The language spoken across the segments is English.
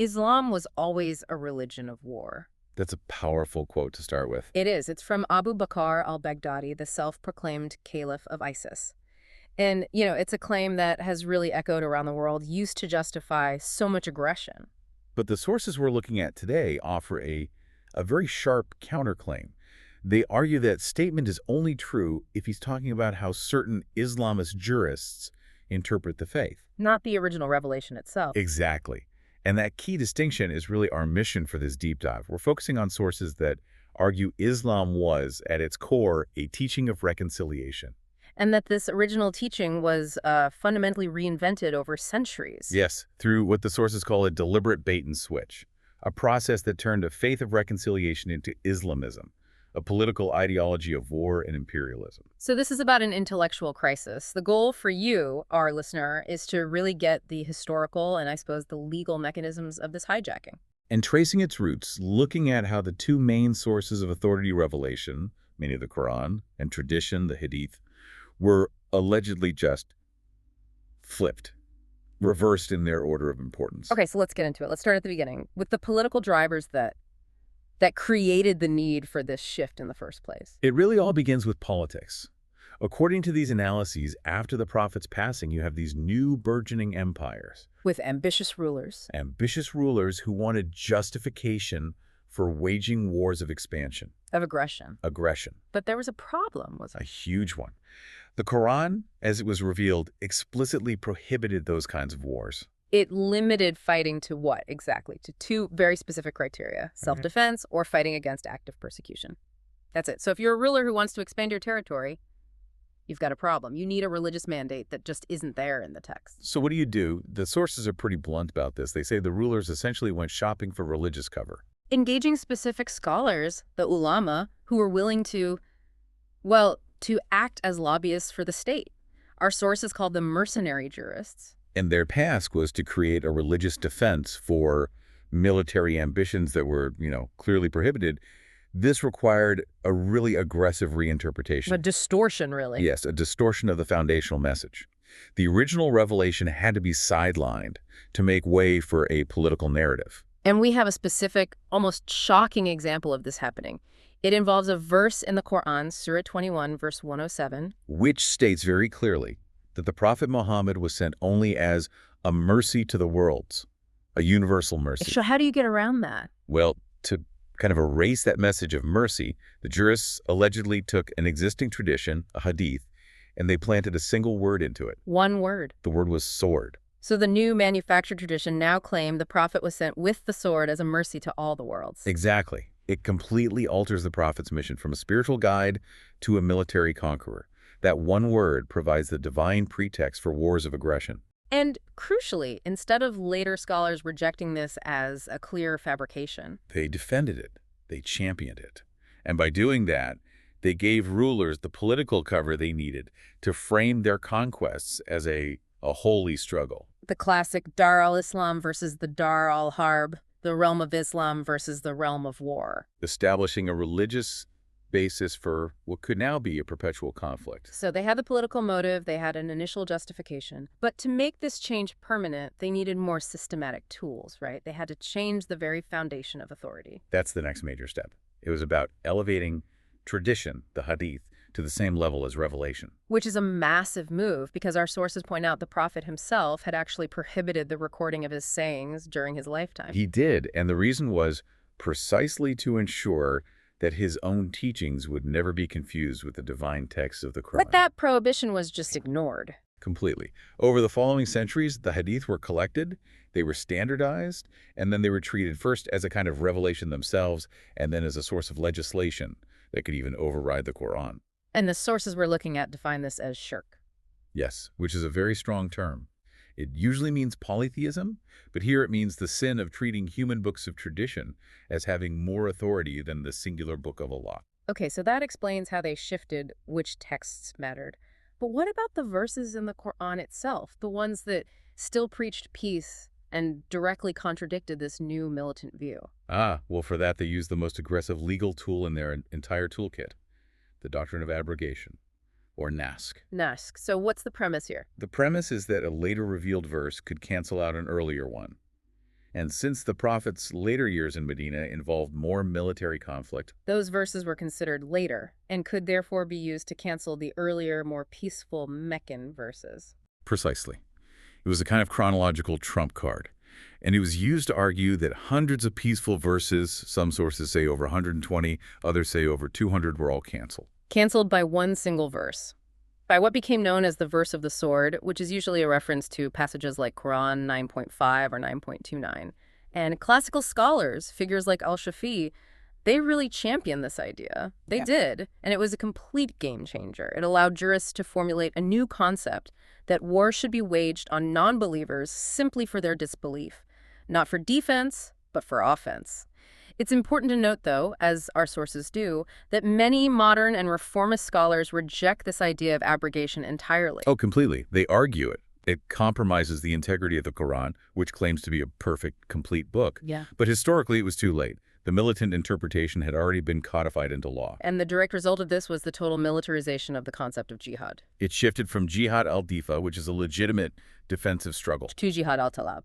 Islam was always a religion of war. That's a powerful quote to start with. It is. It's from Abu Bakar al-Baghdadi, the self-proclaimed caliph of ISIS. And, it's a claim that has really echoed around the world, used to justify so much aggression. But the sources we're looking at today offer a very sharp counterclaim. They argue that statement is only true if he's talking about how certain Islamist jurists interpret the faith. Not the original revelation itself. Exactly. And that key distinction is really our mission for this deep dive. We're focusing on sources that argue Islam was, at its core, a teaching of reconciliation. And that this original teaching was fundamentally reinvented over centuries. Yes, through what the sources call a deliberate bait and switch, a process that turned a faith of reconciliation into Islamism, a political ideology of war and imperialism. So this is about an intellectual crisis. The goal for you, our listener, is to really get the historical and I suppose the legal mechanisms of this hijacking. And tracing its roots, looking at how the two main sources of authority revelation, meaning the Quran and tradition, the hadith, were allegedly just flipped, reversed in their order of importance. Okay, so let's get into it. Let's start at the beginning with the political drivers that created the need for this shift in the first place. It really all begins with politics. According to these analyses, after the Prophet's passing, you have these new burgeoning empires. With ambitious rulers. Ambitious rulers who wanted justification for waging wars of expansion. Of aggression. Aggression. But there was a problem, was A there? huge one. The Quran, as it was revealed, explicitly prohibited those kinds of wars. It limited fighting to what exactly? To two very specific criteria, self-defense or fighting against active persecution. That's it. So if you're a ruler who wants to expand your territory, you've got a problem. You need a religious mandate that just isn't there in the text. So what do? The sources are pretty blunt about this. They say the rulers essentially went shopping for religious cover. Engaging specific scholars, the ulama, who were willing to act as lobbyists for the state. Our sources called them mercenary jurists. And their task was to create a religious defense for military ambitions that were, clearly prohibited. This required a really aggressive reinterpretation. A distortion, really. Yes, a distortion of the foundational message. The original revelation had to be sidelined to make way for a political narrative. And we have a specific, almost shocking example of this happening. It involves a verse in the Quran, Surah 21, verse 107. Which states very clearly that the Prophet Muhammad was sent only as a mercy to the worlds, a universal mercy. So how do you get around that? Well, to kind of erase that message of mercy, the jurists allegedly took an existing tradition, a hadith, and they planted a single word into it. One word. The word was sword. So the new manufactured tradition now claimed the Prophet was sent with the sword as a mercy to all the worlds. Exactly. It completely alters the Prophet's mission from a spiritual guide to a military conqueror. That one word provides the divine pretext for wars of aggression. And crucially, instead of later scholars rejecting this as a clear fabrication, They defended it. They championed it. And by doing that, they gave rulers the political cover they needed to frame their conquests as a holy struggle. the classic Dar al-Islam versus the Dar al-harb, the realm of Islam versus the realm of war. Establishing a religious basis for what could now be a perpetual conflict. So they had the political motive, they had an initial justification. But to make this change permanent, they needed more systematic tools, right? They had to change the very foundation of authority. That's the next major step. It was about elevating tradition, the hadith, to the same level as revelation. Which is a massive move because our sources point out the Prophet himself had actually prohibited the recording of his sayings during his lifetime. He did, and the reason was precisely to ensure that his own teachings would never be confused with the divine texts of the Quran. But that prohibition was just ignored. Completely. Over the following centuries, the hadith were collected, they were standardized, and then they were treated first as a kind of revelation themselves, and then as a source of legislation that could even override the Quran. And the sources we're looking at define this as shirk. Yes, which is a very strong term. It usually means polytheism, but here it means the sin of treating human books of tradition as having more authority than the singular book of Allah. Okay, so that explains how they shifted which texts mattered. But what about the verses in the Quran itself, the ones that still preached peace and directly contradicted this new militant view? Well, for that they used the most aggressive legal tool in their entire toolkit, the doctrine of abrogation, or nask. Nask. So what's the premise here? The premise is that a later revealed verse could cancel out an earlier one. And since the Prophet's later years in Medina involved more military conflict, those verses were considered later and could therefore be used to cancel the earlier, more peaceful Meccan verses. precisely. It was a kind of chronological trump card. And it was used to argue that hundreds of peaceful verses, some sources say over 120, others say over 200, were all canceled. Canceled by one single verse. By what became known as the verse of the sword, which is usually a reference to passages like Quran 9.5 or 9.29. And classical scholars, figures like al-Shafi'i, they really championed this idea. They did, and it was a complete game changer. It allowed jurists to formulate a new concept that war should be waged on non-believers simply for their disbelief, not for defense, but for offense. It's important to note, though, as our sources do, that many modern and reformist scholars reject this idea of abrogation entirely. Oh, completely. They argue it. It compromises the integrity of the Quran, which claims to be a perfect, complete book. Yeah. But historically, it was too late. The militant interpretation had already been codified into law. And the direct result of this was the total militarization of the concept of jihad. It shifted from jihad al-difa, which is a legitimate defensive struggle, to jihad al-talab,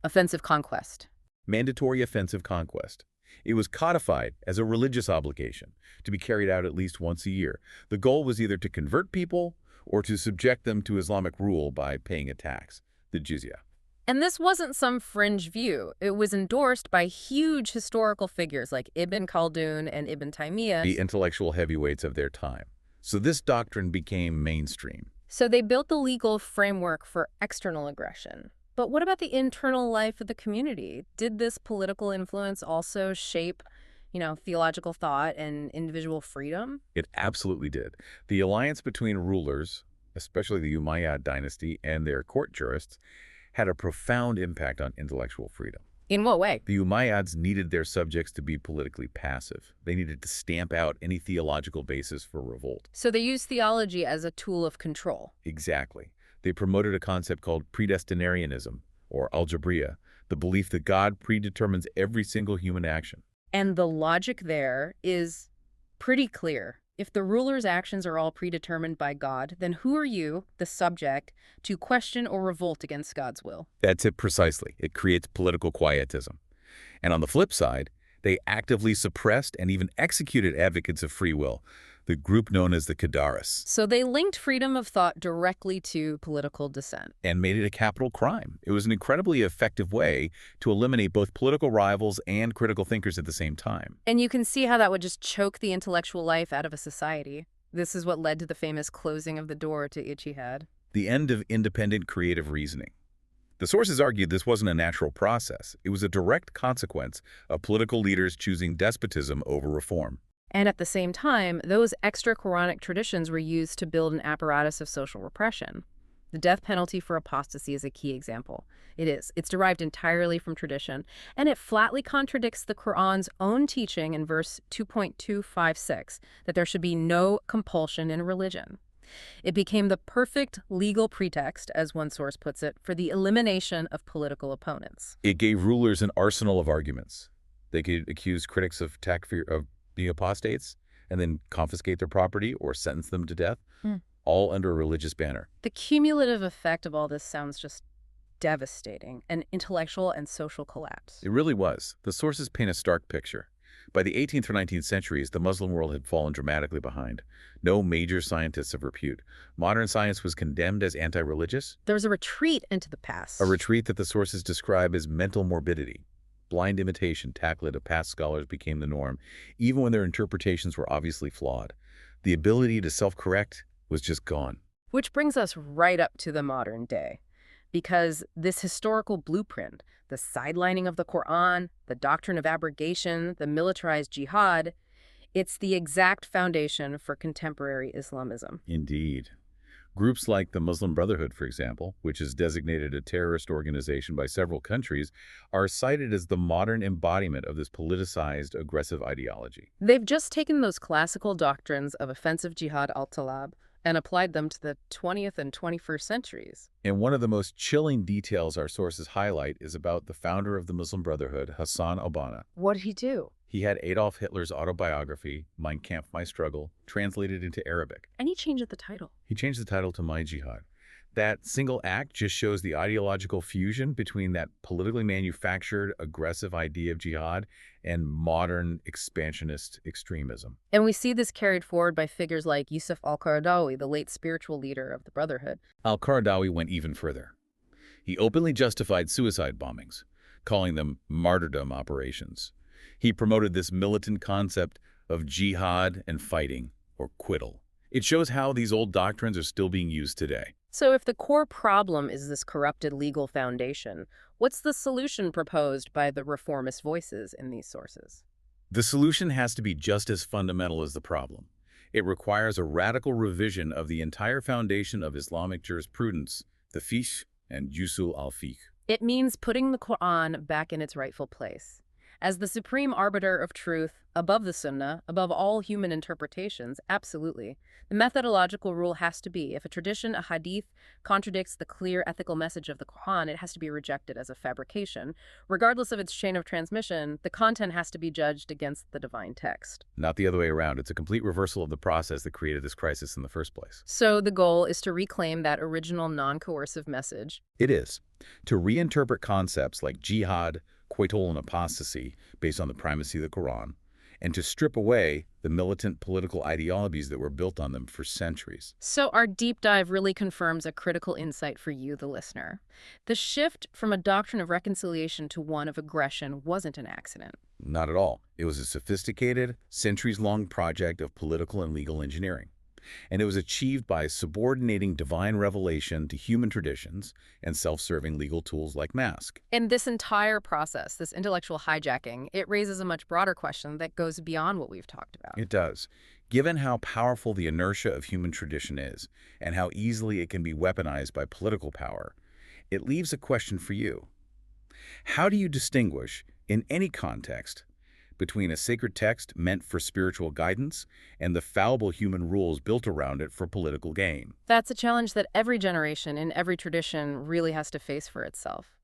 offensive conquest. mandatory offensive conquest. It was codified as a religious obligation to be carried out at least once a year. The goal was either to convert people or to subject them to Islamic rule by paying a tax, the jizya. And this wasn't some fringe view. It was endorsed by huge historical figures like Ibn Khaldun and Ibn Taymiyyah. The intellectual heavyweights of their time. So this doctrine became mainstream. So they built the legal framework for external aggression. But what about the internal life of the community? Did this political influence also shape, theological thought and individual freedom? It absolutely did. The alliance between rulers, especially the Umayyad dynasty and their court jurists, had a profound impact on intellectual freedom. In what way? The Umayyads needed their subjects to be politically passive. They needed to stamp out any theological basis for revolt. So they used theology as a tool of control. Exactly. They promoted a concept called predestinarianism, or algebria, the belief that God predetermines every single human action. And the logic there is pretty clear. If the ruler's actions are all predetermined by God, then who are you, the subject, to question or revolt against God's will? That's it precisely. It creates political quietism. And on the flip side, they actively suppressed and even executed advocates of free will, the group known as the Qadaris, So they linked freedom of thought directly to political dissent. and made it a capital crime. It was an incredibly effective way to eliminate both political rivals and critical thinkers at the same time. And you can see how that would just choke the intellectual life out of a society. This is what led to the famous closing of the door to ijtihad. The end of independent creative reasoning. The sources argued this wasn't a natural process. It was a direct consequence of political leaders choosing despotism over reform. And at the same time, those extra Quranic traditions were used to build an apparatus of social repression. The death penalty for apostasy is a key example. It is. It's derived entirely from tradition, and it flatly contradicts the Quran's own teaching in verse 2.256 that there should be no compulsion in religion. It became the perfect legal pretext, as one source puts it, for the elimination of political opponents. It gave rulers an arsenal of arguments. They could accuse critics of takfir, of being apostates, and then confiscate their property or sentence them to death, all under a religious banner. The cumulative effect of all this sounds just devastating, an intellectual and social collapse. It really was. The sources paint a stark picture. By the 18th or 19th centuries, the Muslim world had fallen dramatically behind. No major scientists of repute. Modern science was condemned as anti-religious. There was a retreat into the past. A retreat that the sources describe as mental morbidity. Blind imitation, tacit of past scholars became the norm, even when their interpretations were obviously flawed. The ability to self-correct was just gone. Which brings us right up to the modern day. Because this historical blueprint, the sidelining of the Quran, the doctrine of abrogation, the militarized jihad, it's the exact foundation for contemporary Islamism. Indeed. Groups like the Muslim Brotherhood, for example, which is designated a terrorist organization by several countries, are cited as the modern embodiment of this politicized, aggressive ideology. They've just taken those classical doctrines of offensive jihad al-talab and applied them to the 20th and 21st centuries. And one of the most chilling details our sources highlight is about the founder of the Muslim Brotherhood, Hassan al-Banna. What did he do? He had Adolf Hitler's autobiography, Mein Kampf, My Struggle, translated into Arabic. And he changed the title. He changed the title to My Jihad. That single act just shows the ideological fusion between that politically manufactured, aggressive idea of jihad and modern expansionist extremism. And we see this carried forward by figures like Yusuf al-Qaradawi, the late spiritual leader of the Brotherhood. Al-Qaradawi went even further. He openly justified suicide bombings, calling them martyrdom operations. He promoted this militant concept of jihad and fighting, or quittal. It shows how these old doctrines are still being used today. So if the core problem is this corrupted legal foundation, what's the solution proposed by the reformist voices in these sources? The solution has to be just as fundamental as the problem. It requires a radical revision of the entire foundation of Islamic jurisprudence, the fiqh and usul al-fiqh. It means putting the Quran back in its rightful place. As the supreme arbiter of truth, above the Sunnah, above all human interpretations, absolutely. The methodological rule has to be, if a tradition, a hadith, contradicts the clear ethical message of the Quran, it has to be rejected as a fabrication. Regardless of its chain of transmission, the content has to be judged against the divine text. Not the other way around. It's a complete reversal of the process that created this crisis in the first place. So the goal is to reclaim that original non-coercive message. It is. To reinterpret concepts like jihad, coital, and apostasy based on the primacy of the Quran, and to strip away the militant political ideologies that were built on them for centuries. So our deep dive really confirms a critical insight for you, the listener. The shift from a doctrine of reconciliation to one of aggression wasn't an accident. Not at all. It was a sophisticated, centuries-long project of political and legal engineering. And it was achieved by subordinating divine revelation to human traditions and self-serving legal tools like mask. And this entire process, this intellectual hijacking, it raises a much broader question that goes beyond what we've talked about. It does. Given how powerful the inertia of human tradition is, and how easily it can be weaponized by political power, it leaves a question for you. How do you distinguish, in any context, between a sacred text meant for spiritual guidance and the fallible human rules built around it for political gain? That's a challenge that every generation in every tradition really has to face for itself.